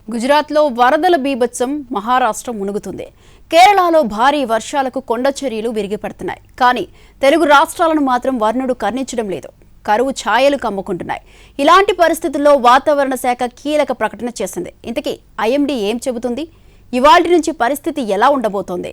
గుజరాత్లో వరదల బీభత్సం, మహారాష్ట్ర మునుగుతుంది. కేరళలో భారీ వర్షాలకు కొండ చర్యలు విరిగిపడుతున్నాయి. కానీ తెలుగు రాష్ట్రాలను మాత్రం వర్ణుడు కర్ణించడం లేదు. కరువు ఛాయలు కమ్ముకుంటున్నాయి. ఇలాంటి పరిస్థితుల్లో వాతావరణ శాఖ కీలక ప్రకటన చేసింది. ఇంతకీ ఐఎండీ ఏం చెబుతుంది? ఇవాల్టి నుంచి పరిస్థితి ఎలా ఉండబోతోంది?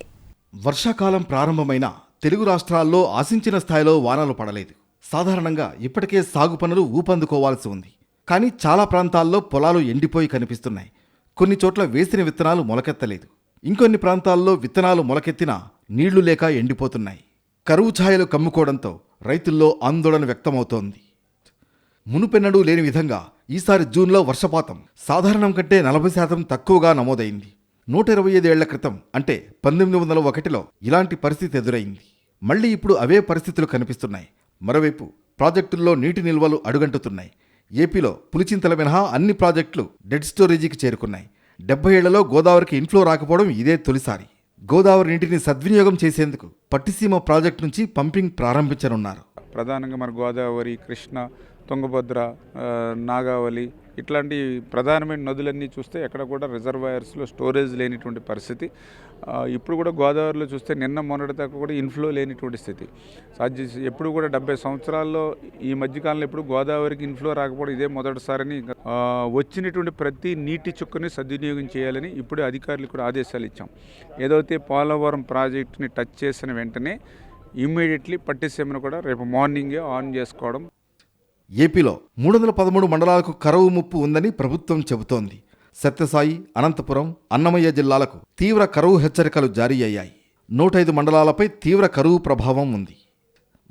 వర్షాకాలం ప్రారంభమైన తెలుగు రాష్ట్రాల్లో ఆశించిన స్థాయిలో వానలు పడలేదు. సాధారణంగా ఇప్పటికే సాగు పనులు ఊపందుకోవాల్సి ఉంది. కానీ చాలా ప్రాంతాల్లో పొలాలు ఎండిపోయి కనిపిస్తున్నాయి. కొన్ని చోట్ల వేసిన విత్తనాలు మొలకెత్తలేదు. ఇంకొన్ని ప్రాంతాల్లో విత్తనాలు మొలకెత్తినా నీళ్లు లేక ఎండిపోతున్నాయి. కరువు ఛాయలు కమ్ముకోవడంతో రైతుల్లో ఆందోళన వ్యక్తమవుతోంది. మునుపెన్నడూ లేని విధంగా ఈసారి జూన్లో వర్షపాతం సాధారణం కంటే 40% తక్కువగా నమోదైంది. 125 ఏళ్ల క్రితం అంటే 1901లో ఇలాంటి పరిస్థితి ఎదురైంది. మళ్లీ ఇప్పుడు అవే పరిస్థితులు కనిపిస్తున్నాయి. మరోవైపు ప్రాజెక్టుల్లో నీటి నిల్వలు అడుగంటుతున్నాయి. ఏపీలో పులిచింతల మినహా అన్ని ప్రాజెక్టులు డెడ్ స్టోరేజీకి చేరుకున్నాయి. 70 ఏళ్లలో గోదావరికి ఇన్ఫ్లో రాకపోవడం ఇదే తొలిసారి. గోదావరి నీటిని సద్వినియోగం చేసేందుకు పట్టిసీమ ప్రాజెక్టు నుంచి పంపింగ్ ప్రారంభించనున్నారు. ప్రధానంగా మన గోదావరి, కృష్ణ, తుంగభద్ర, నాగావళి ఇట్లాంటి ప్రధానమైన నదులన్నీ చూస్తే ఎక్కడ కూడా రిజర్వాయర్స్లో స్టోరేజ్ లేనిటువంటి పరిస్థితి. ఇప్పుడు కూడా గోదావరిలో చూస్తే నిన్న మొన్నటి దాకా కూడా ఇన్ఫ్లో లేనిటువంటి స్థితి. ఎప్పుడు కూడా 70 సంవత్సరాల్లో ఈ మధ్యకాలంలో ఎప్పుడు గోదావరికి ఇన్ఫ్లో రాకపోవడం ఇదే మొదటిసారని, వచ్చినటువంటి ప్రతి నీటి చుక్కని సద్వినియోగం చేయాలని ఇప్పుడు అధికారులకు కూడా ఆదేశాలు ఇచ్చాం. ఏదైతే పోలవరం ప్రాజెక్టుని టచ్ చేసిన వెంటనే ఇమ్మీడియట్లీ పట్టిసీమను కూడా రేపు మార్నింగే ఆన్ చేసుకోవడం. ఏపీలో 313 మండలాలకు కరువు ముప్పు ఉందని ప్రభుత్వం చెబుతోంది. సత్యసాయి, అనంతపురం, అన్నమయ్య జిల్లాలకు తీవ్ర కరువు హెచ్చరికలు జారీ అయ్యాయి. 105 మండలాలపై తీవ్ర కరువు ప్రభావం ఉంది.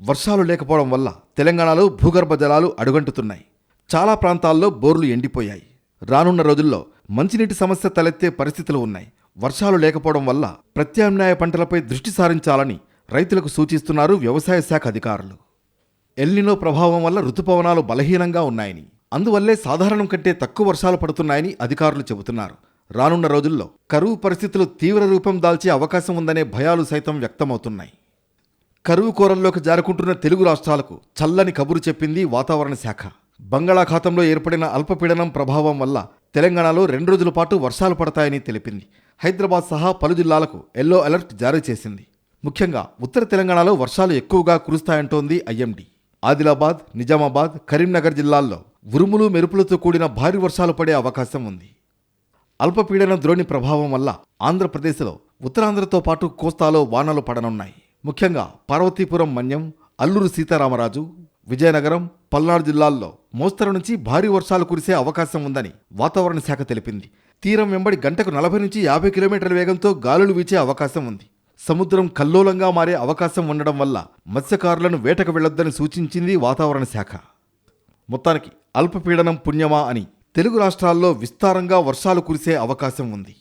వర్షాలు లేకపోవడం వల్ల తెలంగాణలో భూగర్భ జలాలు అడుగంటుతున్నాయి. చాలా ప్రాంతాల్లో బోర్లు ఎండిపోయాయి. రానున్న రోజుల్లో మంచినీటి సమస్య తలెత్తే పరిస్థితులు ఉన్నాయి. వర్షాలు లేకపోవడం వల్ల ప్రత్యామ్నాయ పంటలపై దృష్టి సారించాలని రైతులకు సూచిస్తున్నారు వ్యవసాయ శాఖ అధికారులు. ఎల్నినో ప్రభావం వల్ల రుతుపవనాలు బలహీనంగా ఉన్నాయని, అందువల్లే సాధారణం కంటే తక్కువ వర్షాలు పడుతున్నాయని అధికారులు చెబుతున్నారు. రానున్న రోజుల్లో కరువు పరిస్థితులు తీవ్ర రూపం దాల్చే అవకాశం ఉందనే భయాలు సైతం వ్యక్తమవుతున్నాయి. కరువు కోరల్లోకి జారుకుంటున్న తెలుగు రాష్ట్రాలకు చల్లని కబురు చెప్పింది వాతావరణ శాఖ. బంగాళాఖాతంలో ఏర్పడిన అల్పపీడనం ప్రభావం వల్ల తెలంగాణలో 2 రోజుల పాటు వర్షాలు పడతాయని తెలిపింది. హైదరాబాద్ సహా పలు జిల్లాలకు ఎల్లో అలర్ట్ జారీ చేసింది. ముఖ్యంగా ఉత్తర తెలంగాణలో వర్షాలు ఎక్కువగా కురుస్తాయంటోంది ఐఎండీ. ఆదిలాబాద్, నిజామాబాద్, కరీంనగర్ జిల్లాల్లో ఉరుములు మెరుపులతో కూడిన భారీ వర్షాలు పడే అవకాశం ఉంది. అల్పపీడన ద్రోణి ప్రభావం వల్ల ఆంధ్రప్రదేశ్లో ఉత్తరాంధ్రతో పాటు కోస్తాలో వానలు పడనున్నాయి. ముఖ్యంగా పార్వతీపురం మన్యం, అల్లూరు సీతారామరాజు, విజయనగరం, పల్నాడు జిల్లాల్లో మోస్తరు నుంచి భారీ వర్షాలు కురిసే అవకాశం ఉందని వాతావరణ శాఖ తెలిపింది. తీరం వెంబడి గంటకు 40 నుంచి 50 కిలోమీటర్ల వేగంతో గాలులు వీచే అవకాశం ఉంది. సముద్రం కల్లోలంగా మారే అవకాశం ఉండడం వల్ల మత్స్యకారులను వేటకు వెళ్లొద్దని సూచించింది వాతావరణ శాఖ. మొత్తానికి అల్పపీడనం పుణ్యమా అని తెలుగు రాష్ట్రాల్లో విస్తారంగా వర్షాలు కురిసే అవకాశం ఉంది.